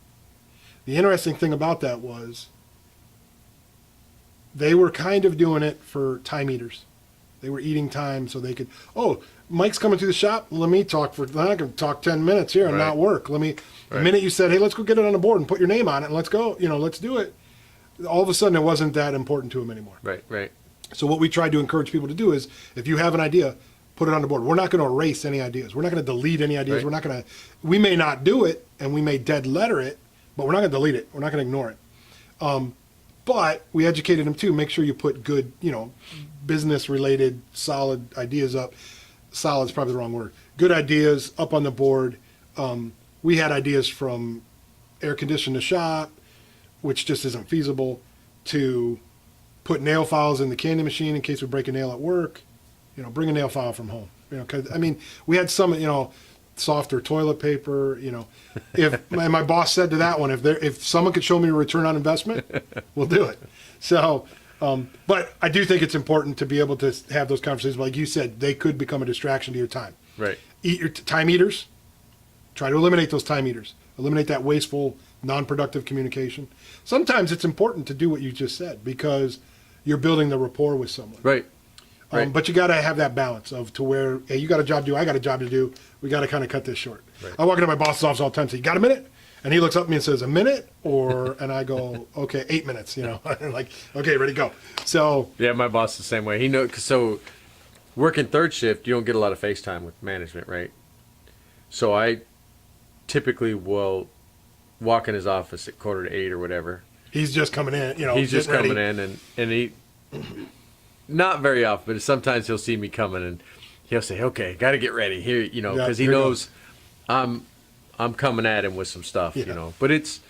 The interesting thing about that was they were kind of doing it for time eaters. They were eating time so they could, oh, Mike's coming to the shop. Let me talk I can talk 10 minutes here and Right. not work. The minute you said, hey, let's go get it on the board and put your name on it and let's go, let's do it. All of a sudden it wasn't that important to them anymore. Right. So what we tried to encourage people to do is, if you have an idea, put it on the board. We're not going to erase any ideas. We're not going to delete any ideas. Right. We may not do it and we may dead letter it, but we're not going to delete it. We're not going to ignore it. But we educated them too. Make sure you put good, business related, solid ideas up. Solid's probably the wrong word. Good ideas up on the board. We had ideas from air condition the shop, which just isn't feasible, to put nail files in the candy machine in case we break a nail at work. Bring a nail file from home. 'Cause we had some, softer toilet paper. If my boss said to that one, if someone could show me a return on investment, we'll do it. So, but I do think it's important to be able to have those conversations. Like you said, they could become a distraction to your time. Right. Eat your time eaters. Try to eliminate those time eaters. Eliminate that wasteful, non-productive communication. Sometimes it's important to do what you just said because you're building the rapport with someone. Right. But you got to have that balance of to where, hey, you got a job to do, I got a job to do. We got to kind of cut this short. Right. I walk into my boss's office all the time and say, you got a minute? And he looks up at me and says, a minute? And I go, okay, 8 minutes, like, okay, ready to go. So. Yeah, my boss is the same way. He knows, so working third shift, you don't get a lot of face time with management, right? So I typically will walk in his office at 7:45 or whatever. He's just coming in, He's just getting coming ready. in and he, not very often, but sometimes he'll see me coming and he'll say, okay, got to get ready here, because he here knows I'm coming at him with some stuff, Yeah. But it's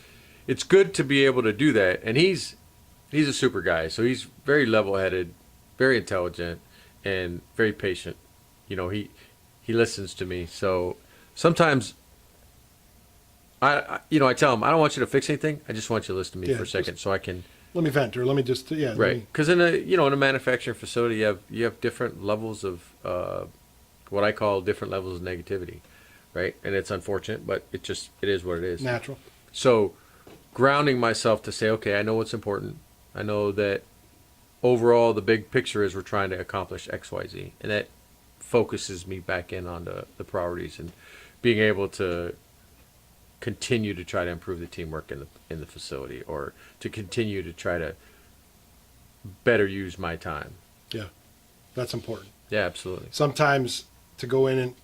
good to be able to do that. And he's a super guy. So he's very level-headed, very intelligent, and very patient. He listens to me. So sometimes I tell him, I don't want you to fix anything. I just want you to listen to me Yeah, for a second so I can. Let me vent, or let me just, yeah. Right, because in a manufacturing facility, you have different levels of what I call different levels of negativity, right? And it's unfortunate, but it is what it is. Natural. So, grounding myself to say, okay, I know what's important. I know that overall the big picture is we're trying to accomplish X, Y, Z, and that focuses me back in on the priorities and being able to continue to try to improve the teamwork in the facility, or to continue to try to better use my time. Yeah, that's important. Yeah, absolutely. Sometimes to go in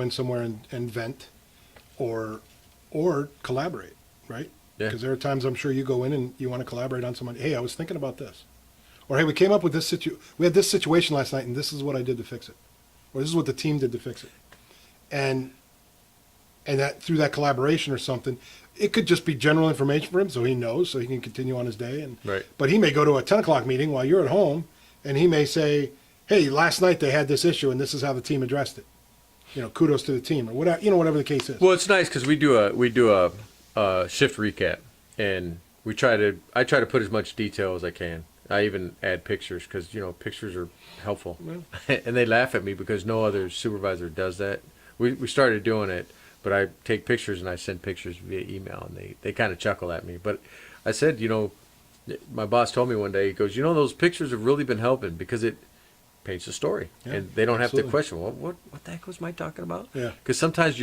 somewhere and vent, or collaborate, right? Yeah. Because there are times I'm sure you go in and you want to collaborate on someone. Hey, I was thinking about this, or hey, we came up with this we had this situation last night, and this is what I did to fix it, or this is what the team did to fix it, and that through that collaboration or something, it could just be general information for him, so he knows, so he can continue on his day. Right. But he may go to a 10 o'clock meeting while you're at home, and he may say, hey, last night they had this issue, and this is how the team addressed it. Kudos to the team, or whatever, whatever the case is. Well, it's nice because we do a shift recap, and I try to put as much detail as I can. I even add pictures because pictures are helpful, and they laugh at me because no other supervisor does that. We started doing it. But I take pictures and I send pictures via email, and they kind of chuckle at me. But I said, my boss told me one day, he goes, those pictures have really been helping because it paints a story. Yeah, and they don't absolutely. have to question, well, what the heck was Mike talking about? Yeah. Because sometimes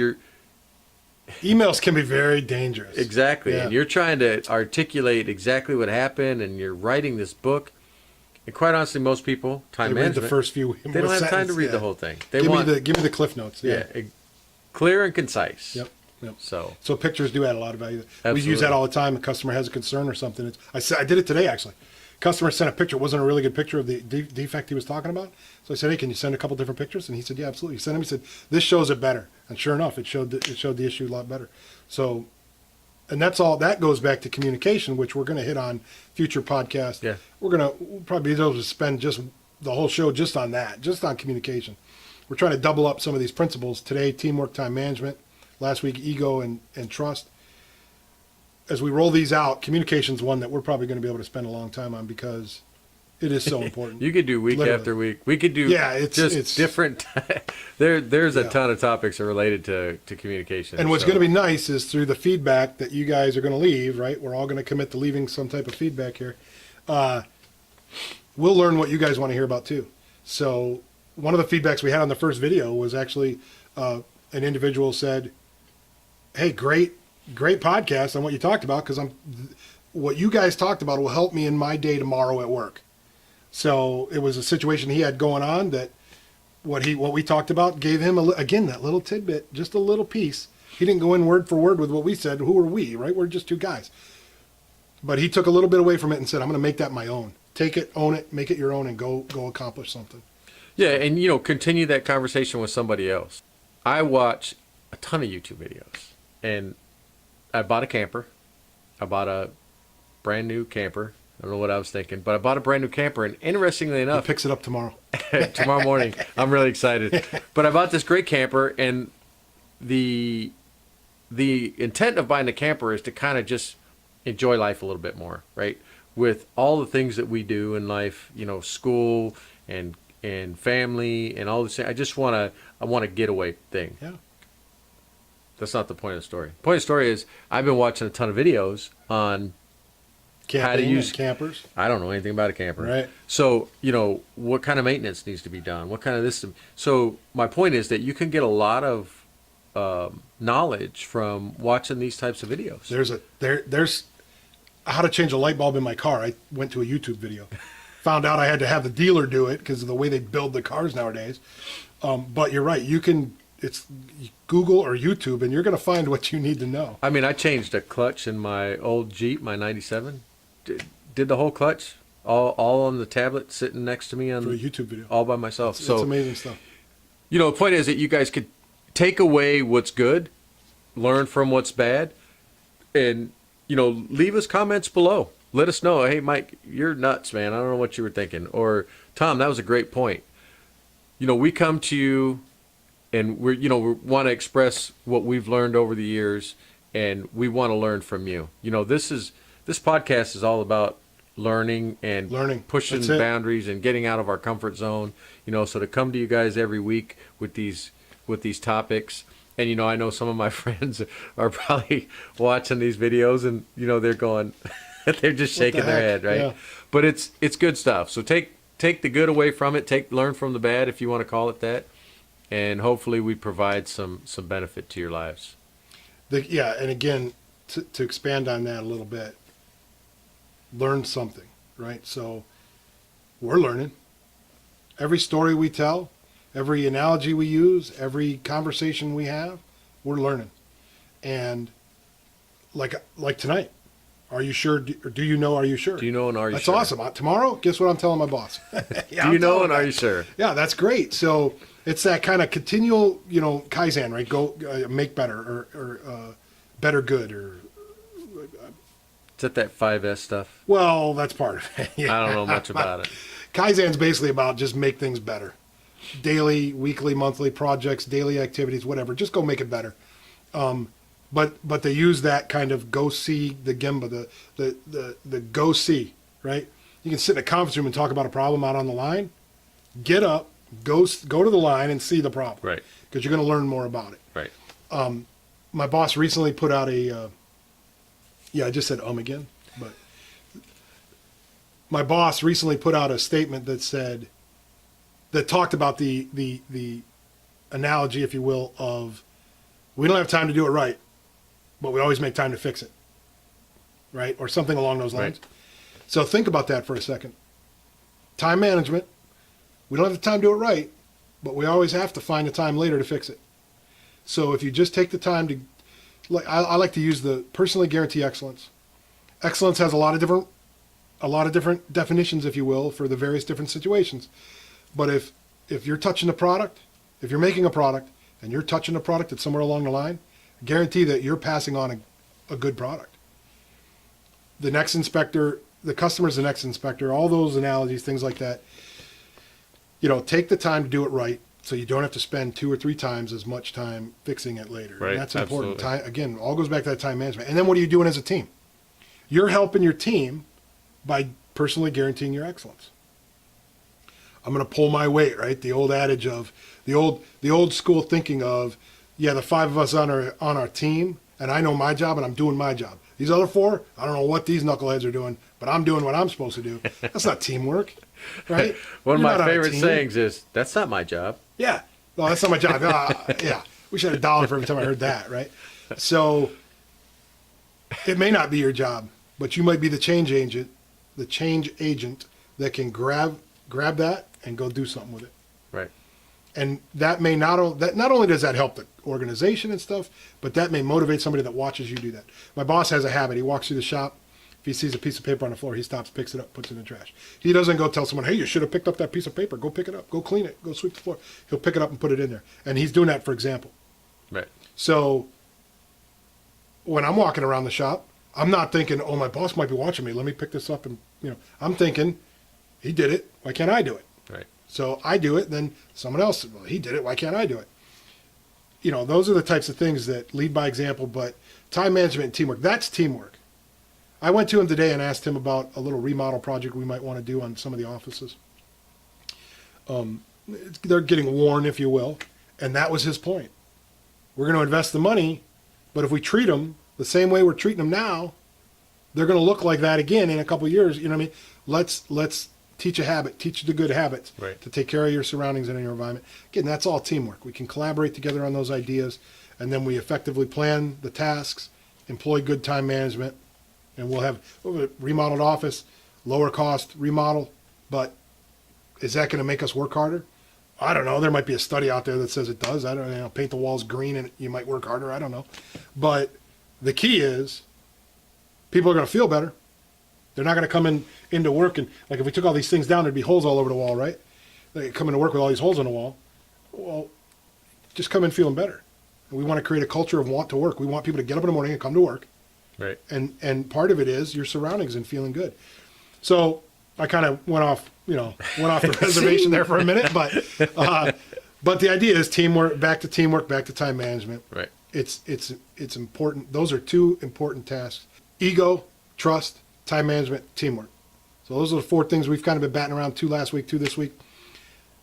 Emails can be very dangerous. exactly, Yeah. and you're trying to articulate exactly what happened, and you're writing this book. And quite honestly, most people, They time read management, the first few. they don't have time to read the whole thing. They Give want, me the cliff notes. yeah, clear and concise. Yep. So So pictures do add a lot of value. We Absolutely. use that all the time. A customer has a concern or something. I did it today, actually. Customer sent a picture. It wasn't a really good picture of the defect he was talking about. So I said, hey, can you send a couple different pictures? And he said, yeah, absolutely. He sent him. He said, this shows it better. And sure enough, it showed the issue a lot better. So, and that's all. That goes back to communication, which we're going to hit on future podcasts. Yeah. We'll probably be able to spend just the whole show just on that, just on communication. we're trying to double up some of these principles. Today, teamwork, time management. Last week, ego and trust. As we roll these out, communication's one that we're probably going to be able to spend a long time on because it is so important. You could do week Literally. after week. We could do it's different. There's a ton of topics that are related to communication. And what's so. going to be nice is through the feedback that you guys are going to leave, right? We're all going to commit to leaving some type of feedback here. We'll learn what you guys want to hear about too. So one of the feedbacks we had on the first video was actually an individual said, "Hey, great podcast on what you talked about because what you guys talked about will help me in my day tomorrow at work." So it was a situation he had going on that what we talked about gave him again that little tidbit, just a little piece. He didn't go in word for word with what we said. Who are we, right? We're just two guys. But he took a little bit away from it and said, "I'm going to make that my own. Take it, own it, make it your own, and go accomplish something." Yeah, and continue that conversation with somebody else. I watch a ton of YouTube videos, and I bought a camper. I bought a brand new camper. I don't know what I was thinking, but I bought a brand new camper, and interestingly He enough, picks it up tomorrow. tomorrow morning, I'm really excited. But I bought this great camper, and the intent of buying the camper is to kind of just enjoy life a little bit more, right? With all the things that we do in life, school and family and all this. I want a getaway thing. Yeah. That's not the point of the story. The point of the story is I've been watching a ton of videos on Camping how to use and campers. I don't know anything about a camper. Right. So, what kind of maintenance needs to be done? What kind of this? So my point is that you can get a lot of knowledge from watching these types of videos. There's how to change a light bulb in my car. I went to a YouTube video. Found out I had to have the dealer do it because of the way they build the cars nowadays. But you're right. It's Google or YouTube, and you're going to find what you need to know. I mean, I changed a clutch in my old Jeep, my 97. Did the whole clutch, all on the tablet sitting next to me on For a YouTube video. all by myself. It's amazing stuff. The point is that you guys could take away what's good, learn from what's bad, and, leave us comments below. Let us know, hey, Mike, you're nuts, man. I don't know what you were thinking. Or, Tom, that was a great point. We come to you and we want to express what we've learned over the years, and we want to learn from you. This podcast is all about learning and pushing That's it. boundaries and getting out of our comfort zone. So to come to you guys every week with these topics, and I know some of my friends are probably watching these videos, and they're going, they're just shaking their head, right? Yeah. But it's good stuff. So take the good away from it. Learn from the bad, if you want to call it that. And hopefully we provide some benefit to your lives. And again, to expand on that a little bit, learn something, right? So we're learning. Every story we tell, every analogy we use, every conversation we have, we're learning. And like tonight, are you sure? Or do you know? Are you sure? Do you know and are you That's sure? awesome. Tomorrow, guess what I'm telling my boss? Do you know and are you sure? Yeah, that's great. So it's that kind of continual, Kaizen, right? Go make better or better good or. Is that 5S stuff? Well, that's part of it. Yeah. I don't know much about it. Kaizen's basically about just make things better. Daily, weekly, monthly projects, daily activities, whatever. Just go make it better. But they use that kind of go see the Gemba, the go see, right? You can sit in a conference room and talk about a problem out on the line. Get up, go to the line and see the problem. Right. Because you're going to learn more about it. Right. My boss recently put out I just said again, but my boss recently put out a statement that talked about the analogy, if you will, of we don't have time to do it right, but we always make time to fix it, right? Or something along those lines. Right. So think about that for a second. Time management, we don't have the time to do it right, but we always have to find the time later to fix it. So if you just take the time to, I like to use the personally guarantee excellence. Excellence has a lot of different definitions, if you will, for the various different situations. But if you're touching a product, if you're making a product and you're touching a product that's somewhere along the line, guarantee that you're passing on a good product. The next inspector, the customer's the next inspector, all those analogies, things like that. Take the time to do it right. So you don't have to spend 2 or 3 times as much time fixing it later. Right, And that's important. absolutely. Time, again, all goes back to that time management. And then what are you doing as a team? You're helping your team by personally guaranteeing your excellence. I'm going to pull my weight, right? The old adage of the old school thinking of, yeah, the 5 of us on our team, and I know my job and I'm doing my job. These other 4, I don't know what these knuckleheads are doing, but I'm doing what I'm supposed to do. That's not teamwork, right? One of You're my not on a favorite team. sayings is, "That's not my job." Yeah. No, that's not my job. Yeah. We should have $1 for every time I heard that, right? So it may not be your job, but you might be the change agent that can grab that and go do something with it. Right. And that may not only does that help the organization and stuff, but that may motivate somebody that watches you do that. My boss has a habit. He walks through the shop. If he sees a piece of paper on the floor, he stops, picks it up, puts it in the trash. He doesn't go tell someone, hey, you should have picked up that piece of paper. Go pick it up. Go clean it. Go sweep the floor. He'll pick it up and put it in there. And he's doing that for example. Right. So when I'm walking around the shop, I'm not thinking, oh, my boss might be watching me. Let me pick this up. And, I'm thinking, he did it. Why can't I do it? Right. So I do it. Then someone else, well, he did it. Why can't I do it? Those are the types of things that lead by example, but time management and teamwork, that's teamwork. I went to him today and asked him about a little remodel project we might want to do on some of the offices. They're getting worn, if you will, and that was his point. We're going to invest the money, but if we treat them the same way we're treating them now, they're going to look like that again in a couple of years. You know what I mean? Let's teach a habit, teach the good habits Right. to take care of your surroundings and your environment. Again, that's all teamwork. We can collaborate together on those ideas, and then we effectively plan the tasks, employ good time management, and we'll have a remodeled office, lower cost remodel, but is that going to make us work harder? I don't know. There might be a study out there that says it does. I don't know. Paint the walls green and you might work harder. I don't know. But the key is people are going to feel better. They're not going to come into work and, like, if we took all these things down, there'd be holes all over the wall, right? They come into work with all these holes in the wall. Well, just come in feeling better. And we want to create a culture of want to work. We want people to get up in the morning and come to work. Right. And part of it is your surroundings and feeling good. So I kind of went off the reservation there for a minute, but the idea is teamwork, back to time management. Right. It's important. Those are 2 important tasks: ego, trust, time management, teamwork. So those are the 4 things we've kind of been batting around, 2 last week, 2 this week.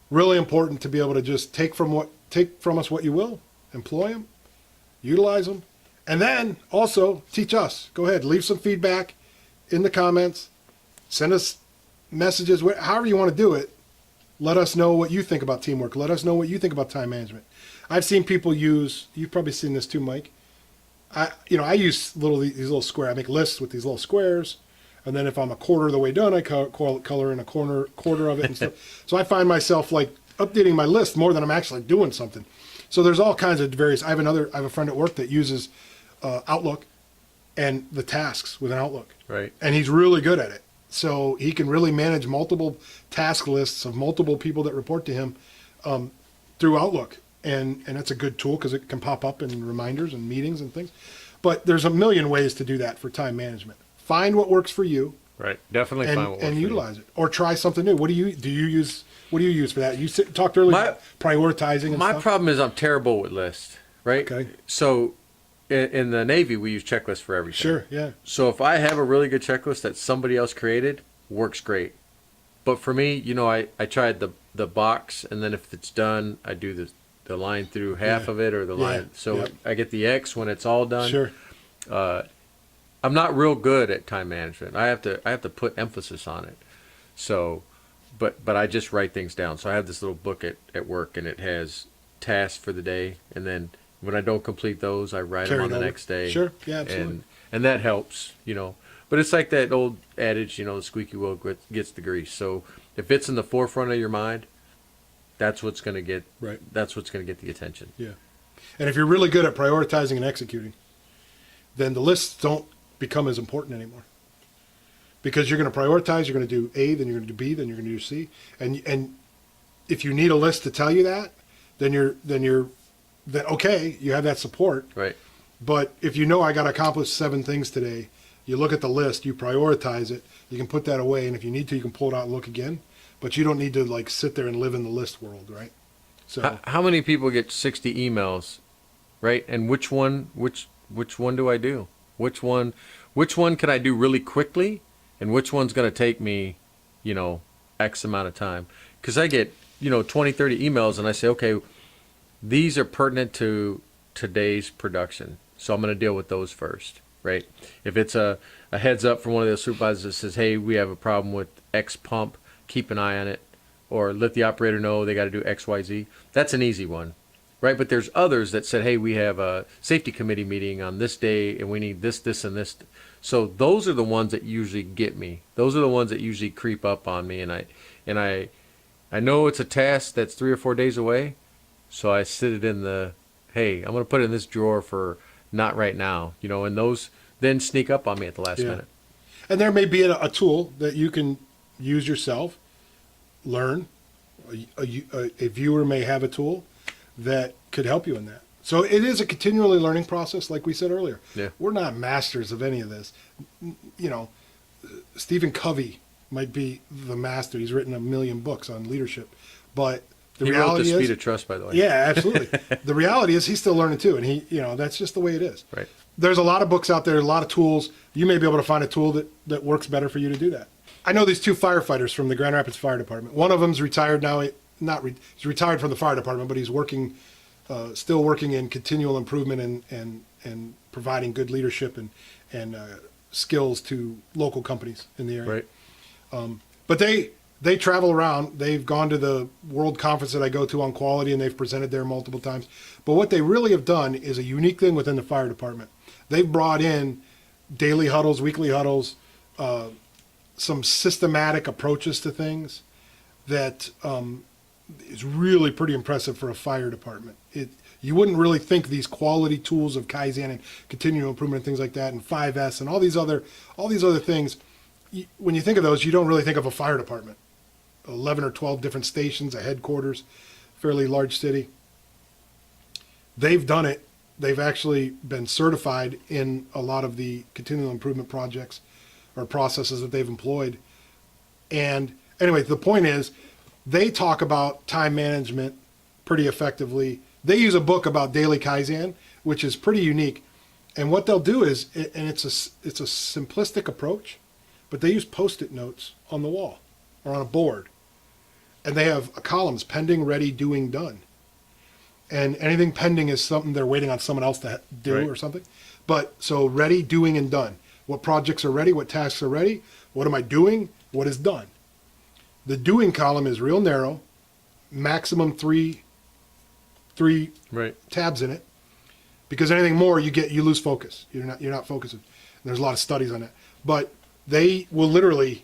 Really important to be able to just take from us what you will, employ them, utilize them, and then also teach us. Go ahead, leave some feedback in the comments, send us messages, however you want to do it. Let us know what you think about teamwork. Let us know what you think about time management. I've seen people use, you've probably seen this too, Mike. I use these little squares. I make lists with these little squares. And then if I'm a quarter of the way done, I color in a quarter of it and stuff. So I find myself like updating my list more than I'm actually doing something. So there's all kinds of various. I have a friend at work that uses Outlook and the tasks with an Outlook. Right. And he's really good at it. So he can really manage multiple task lists of multiple people that report to him through Outlook. And it's a good tool because it can pop up in reminders and meetings and things. But there's a million ways to do that for time management. Find what works for you. Right. Definitely find what works and for you. utilize it, or try something new. What do you use for that? You talked earlier about prioritizing. And My stuff. problem is I'm terrible with lists. Right. Okay. So in the Navy, we use checklists for everything. Sure. Yeah. So if I have a really good checklist that somebody else created, works great. But for me, I tried the box, and then if it's done, I do the line through half of it, or the line. So Yep. I get the X when it's all done. Sure. I'm not real good at time management. I have to put emphasis on it. So, but I just write things down. So I have this little book at work, and it has tasks for the day, and then when I don't complete those, I write them Carry on it the over. next day. Sure. Yeah. Absolutely. And that helps, But it's like that old adage, the squeaky wheel gets the grease. So if it's in the forefront of your mind, that's what's going to get Right. That's what's going to get the attention. Yeah. And if you're really good at prioritizing and executing, then the lists don't become as important anymore. Because you're going to prioritize, you're going to do A, then you're going to do B, then you're going to do C. And if you need a list to tell you that, then okay, you have that support. Right. But if I got to accomplish 7 things today, you look at the list, you prioritize it, you can put that away, and if you need to, you can pull it out and look again. But you don't need to sit there and live in the list world, right? So How many people get 60 emails, right? And which one do I do? Which one can I do really quickly, and which one's going to take me, X amount of time? Because I get 20, 30 emails, and I say, okay, these are pertinent to today's production, so I'm going to deal with those first, right? If it's a heads up from one of those supervisors that says, hey, we have a problem with X pump, keep an eye on it, or let the operator know they got to do X, Y, Z. That's an easy one, right? But there's others that said, hey, we have a safety committee meeting on this day, and we need this, this, and this. So those are the ones that usually get me. Those are the ones that usually creep up on me, and I know it's a task that's 3 or 4 days away, so I sit it in the, hey, I'm going to put it in this drawer for not right now, and those then sneak up on me at the last minute. And there may be a tool that you can use yourself, learn. A viewer may have a tool that could help you in that. So it is a continually learning process, like we said earlier. Yeah. We're not masters of any of this. Stephen Covey might be the master. He's written 1 million books on leadership. But the He wrote reality The is, Speed of Trust, by the way. yeah, absolutely. The reality is he's still learning too, and that's just the way it is. Right. There's a lot of books out there, a lot of tools. You may be able to find a tool that works better for you to do that. I know these 2 firefighters from the Grand Rapids Fire Department. One of them's retired now. He's retired from the fire department, but he's still working in continual improvement and providing good leadership and skills to local companies in the area. Right. But they travel around. They've gone to the world conference that I go to on quality, and they've presented there multiple times. But what they really have done is a unique thing within the fire department. They've brought in daily huddles, weekly huddles, some systematic approaches to things that is really pretty impressive for a fire department. You wouldn't really think these quality tools of Kaizen and continual improvement and things like that, and 5S and all these other things. When you think of those, you don't really think of a fire department. 11 or 12 different stations, a headquarters, fairly large city. They've done it. They've actually been certified in a lot of the continual improvement projects or processes that they've employed. And anyway, the point is, they talk about time management pretty effectively. They use a book about daily Kaizen, which is pretty unique. And what they'll do is, and it's a simplistic approach, but they use Post-it notes on the wall or on a board. And they have columns: pending, ready, doing, done. And anything pending is something they're waiting on someone else to do, Right. or something. But so ready, doing, and done. What projects are ready? What tasks are ready? What am I doing? What is done? The doing column is real narrow, maximum three Right. tabs in it, because anything more you lose focus. You're not focusing. And there's a lot of studies on that. But they will literally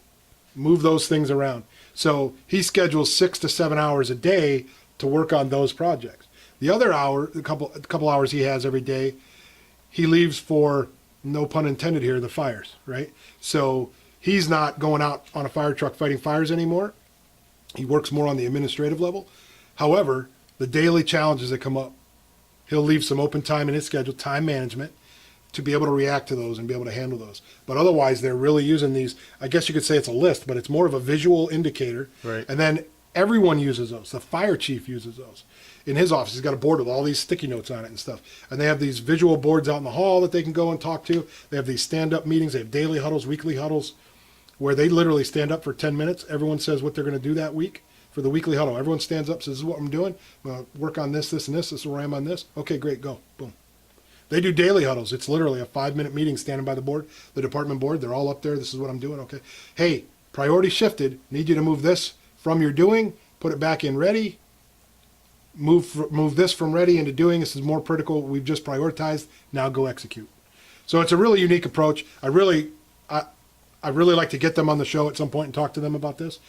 move those things around. So he schedules 6 to 7 hours a day to work on those projects. The other hour, a couple hours he has every day, he leaves for, no pun intended here, the fires, right? So he's not going out on a fire truck fighting fires anymore. He works more on the administrative level. However, the daily challenges that come up, he'll leave some open time in his schedule, time management, to be able to react to those and be able to handle those. But otherwise, they're really using these, I guess you could say it's a list, but it's more of a visual indicator. Right. And then everyone uses those. The fire chief uses those. In his office, he's got a board with all these sticky notes on it and stuff. And they have these visual boards out in the hall that they can go and talk to. They have these stand-up meetings. They have daily huddles, weekly huddles, where they literally stand up for 10 minutes. Everyone says what they're going to do that week for the weekly huddle. Everyone stands up, says, this is what I'm doing. I'm going to work on this, this, and this. This is where I am on this. Okay, great, go. Boom. They do daily huddles. It's literally a 5-minute meeting standing by the board, the department board. They're all up there. This is what I'm doing. Okay. Hey, priority shifted. Need you to move this from your doing, put it back in ready. Move this from ready into doing. This is more critical. We've just prioritized. Now go execute. So it's a really unique approach. I really like to get them on the show at some point and talk to them about this.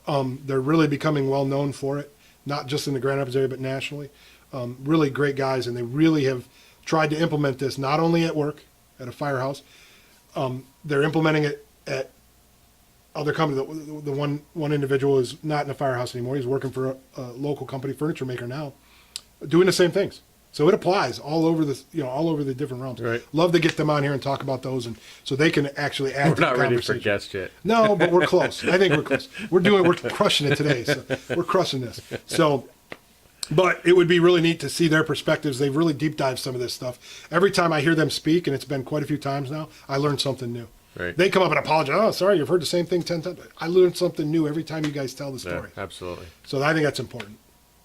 They're really becoming well known for it, not just in the Grand Rapids area, but nationally. Really great guys, and they really have tried to implement this not only at work, at a firehouse. They're implementing it at other companies. The one individual is not in a firehouse anymore. He's working for a local company, furniture maker now, doing the same things. So it applies all over the different realms. Right. Love to get them on here and talk about those, and so they can actually add We're to not the ready for conversation. guests yet. No, but we're close. I think we're close. We're crushing it today. So we're crushing this. So But it would be really neat to see their perspectives. They've really deep dived some of this stuff. Every time I hear them speak, and it's been quite a few times now, I learn something new. Right. They come up and apologize. Oh, sorry, you've heard the same thing 10 times. I learned something new every time you guys tell the Yeah, story. absolutely. So I think that's important.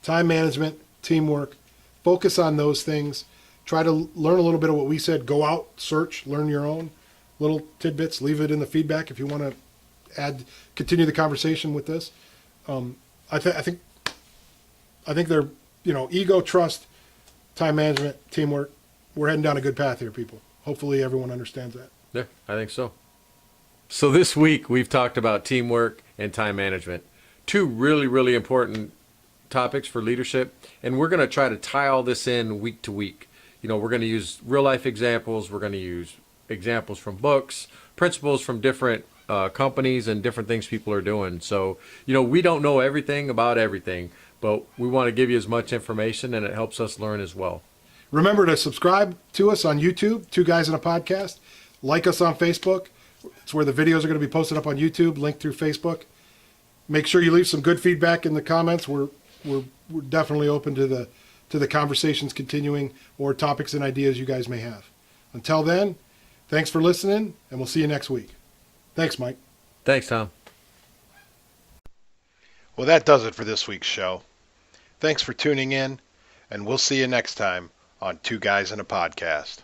Time management, teamwork, focus on those things. Try to learn a little bit of what we said. Go out, search, learn your own little tidbits. Leave it in the feedback if you want to continue the conversation with this. I think they're, ego, trust, time management, teamwork. We're heading down a good path here, people. Hopefully everyone understands that. Yeah, I think so. So this week we've talked about teamwork and time management. Two really, really important topics for leadership. And we're going to try to tie all this in week to week. We're going to use real life examples. We're going to use examples from books, principles from different companies and different things people are doing. So, we don't know everything about everything, but we want to give you as much information, and it helps us learn as well. Remember to subscribe to us on YouTube, Two Guys in a Podcast. Like us on Facebook. It's where the videos are going to be posted up on YouTube, linked through Facebook. Make sure you leave some good feedback in the comments. We're definitely open to the conversations continuing or topics and ideas you guys may have. Until then, thanks for listening, and we'll see you next week. Thanks, Mike. Thanks, Tom. Well, that does it for this week's show. Thanks for tuning in, and we'll see you next time on Two Guys in a Podcast.